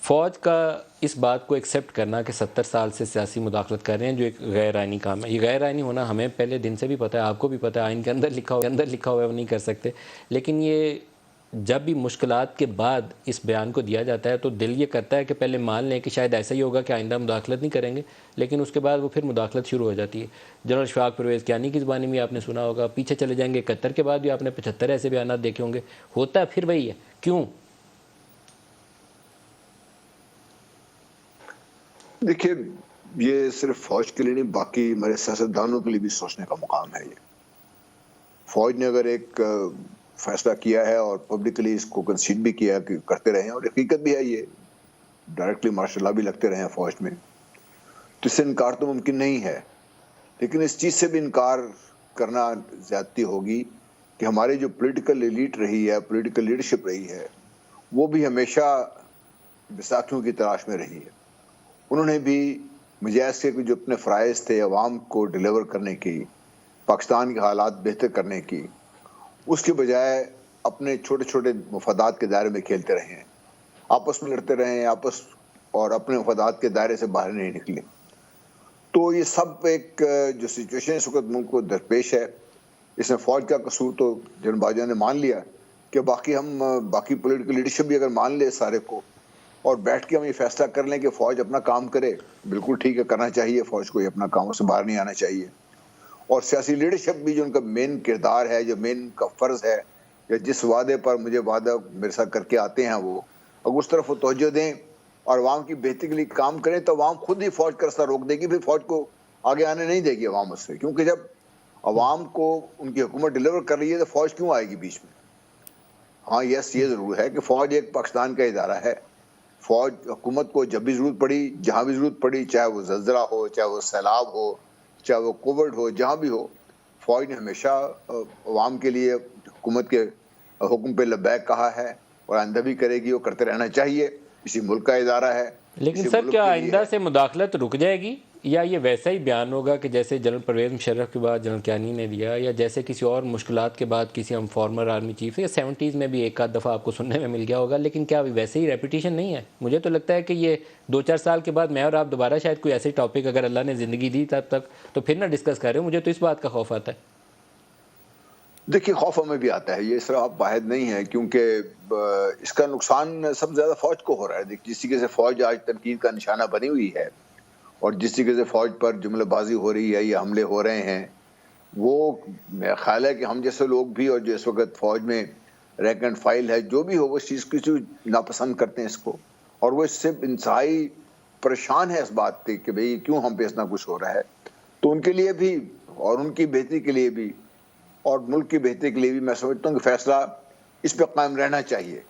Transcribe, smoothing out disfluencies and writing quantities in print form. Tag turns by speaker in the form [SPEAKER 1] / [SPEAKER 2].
[SPEAKER 1] فوج کا اس بات کو ایکسیپٹ کرنا کہ 70 سال سے سیاسی مداخلت کر رہے ہیں جو ایک غیر آئینی کام ہے، یہ غیر آئینی ہونا ہمیں پہلے دن سے بھی پتہ ہے، آپ کو بھی پتہ ہے، آئین کے اندر لکھا ہوا ہے وہ نہیں کر سکتے، لیکن یہ جب بھی مشکلات کے بعد اس بیان کو دیا جاتا ہے تو دل یہ کرتا ہے کہ پہلے مان لیں کہ شاید ایسا ہی ہوگا کہ آئندہ مداخلت نہیں کریں گے، لیکن اس کے بعد وہ پھر مداخلت شروع ہو جاتی ہے۔ جنرل اشفاق پرویز کیانی کی زبانی میں آپ نے سنا ہوگا، پیچھے چلے جائیں گے 71 کے بعد بھی آپ نے 75 ایسے بیانات دیکھے ہوں گے، ہوتا ہے پھر وہی ہے، کیوں؟
[SPEAKER 2] دیکھیے، یہ صرف فوج کے لیے نہیں، باقی ہمارے سیاستدانوں کے لیے بھی سوچنے کا مقام ہے۔ یہ فوج نے اگر ایک فیصلہ کیا ہے اور پبلکلی اس کو کنسیڈ بھی کیا کہ کرتے رہے ہیں، اور حقیقت بھی ہے، یہ ڈائریکٹلی ماشاء اللہ بھی لگتے رہے ہیں فوج میں، تو اس سے انکار تو ممکن نہیں ہے، لیکن اس چیز سے بھی انکار کرنا زیادتی ہوگی کہ ہماری جو پولیٹیکل ایلیٹ رہی ہے، پولیٹیکل لیڈرشپ رہی ہے، وہ بھی ہمیشہ بیساکھیوں کی تلاش میں رہی ہے۔ انہوں نے بھی مجاز کے جو اپنے فرائض تھے عوام کو ڈیلیور کرنے کی، پاکستان کے حالات بہتر کرنے کی، اس کے بجائے اپنے چھوٹے چھوٹے مفادات کے دائرے میں کھیلتے رہے ہیں، آپس میں لڑتے رہے ہیں، اور اپنے مفادات کے دائرے سے باہر نہیں نکلے۔ تو یہ سب ایک جو سچویشن اس وقت ملک کو درپیش ہے، اس میں فوج کا قصور تو جن باجوہ نے مان لیا کہ باقی پولیٹیکل لیڈرشپ بھی اگر مان لے سارے کو اور بیٹھ کے ہم یہ فیصلہ کر لیں کہ فوج اپنا کام کرے، بالکل ٹھیک ہے، کرنا چاہیے، فوج کو اپنا کاموں سے باہر نہیں آنا چاہیے، اور سیاسی لیڈرشپ بھی جو ان کا مین کردار ہے، جو مین کا فرض ہے، یا جس وعدے پر مجھے وعدہ میرے ساتھ کر کے آتے ہیں، وہ اگر اس طرف وہ توجہ دیں اور عوام کی بہتری کے لیے کام کریں تو عوام خود ہی فوج کا رستہ روک دے گی، پھر فوج کو آگے آنے نہیں دے گی عوام اس سے، کیونکہ جب عوام کو ان کی حکومت ڈیلیور کر رہی ہے تو فوج کیوں آئے گی بیچ میں؟ ہاں یس، یہ ضرور ہے کہ فوج ایک پاکستان کا ادارہ ہے، فوج حکومت کو جب بھی ضرورت پڑی، جہاں بھی ضرورت پڑی، چاہے وہ زلزلہ ہو، چاہے وہ سیلاب ہو، چاہے وہ کووڈ ہو، جہاں بھی ہو، فوج نے ہمیشہ عوام کے لیے حکومت کے حکم پہ لبیک کہا ہے، اور آئندہ بھی کرے گی، وہ کرتے رہنا چاہیے، اسی ملک کا ادارہ ہے،
[SPEAKER 1] لیکن
[SPEAKER 2] اسی
[SPEAKER 1] سر
[SPEAKER 2] ملک
[SPEAKER 1] کیا
[SPEAKER 2] کے لیے
[SPEAKER 1] آئندہ
[SPEAKER 2] ہے۔
[SPEAKER 1] سے مداخلت رک جائے گی، یا یہ ویسا ہی بیان ہوگا کہ جیسے جنرل پرویز مشرف کے بعد جنرل کیانی نے دیا، یا جیسے کسی اور مشکلات کے بعد کسی ہم فارمر آرمی چیف یا 70s میں بھی ایک آدھ دفعہ آپ کو سننے میں مل گیا ہوگا، لیکن کیا ویسے ہی ریپیٹیشن نہیں ہے؟ مجھے تو لگتا ہے کہ یہ 2-4 سال کے بعد میں اور آپ دوبارہ شاید کوئی ایسی ٹاپک اگر اللہ نے زندگی دی تب تک تو پھر نہ ڈسکس کر رہے ہو، مجھے تو اس بات کا خوف آتا ہے۔
[SPEAKER 2] دیکھیے، خوف ہمیں بھی آتا ہے، یہ صرف آپ واحد نہیں ہے، کیونکہ اس کا نقصان سب سے زیادہ فوج کو ہو رہا ہے۔ دیکھیے، جس طریقے سے فوج آج تنقید کا نشانہ بنی ہوئی ہے، اور جس طریقے سے فوج پر جملہ بازی ہو رہی ہے یا حملے ہو رہے ہیں، وہ میرا خیال ہے کہ ہم جیسے لوگ بھی، اور جو اس وقت فوج میں رینک اینڈ فائل ہے، جو بھی ہو، وہ اس چیز کی ناپسند کرتے ہیں اس کو، اور وہ اس سے انتہائی پریشان ہے اس بات پہ کہ بھئی کیوں ہم پہ اتنا کچھ ہو رہا ہے۔ تو ان کے لیے بھی اور ان کی بہتری کے لیے بھی اور ملک کی بہتری کے لیے بھی میں سمجھتا ہوں کہ فیصلہ اس پہ قائم رہنا چاہیے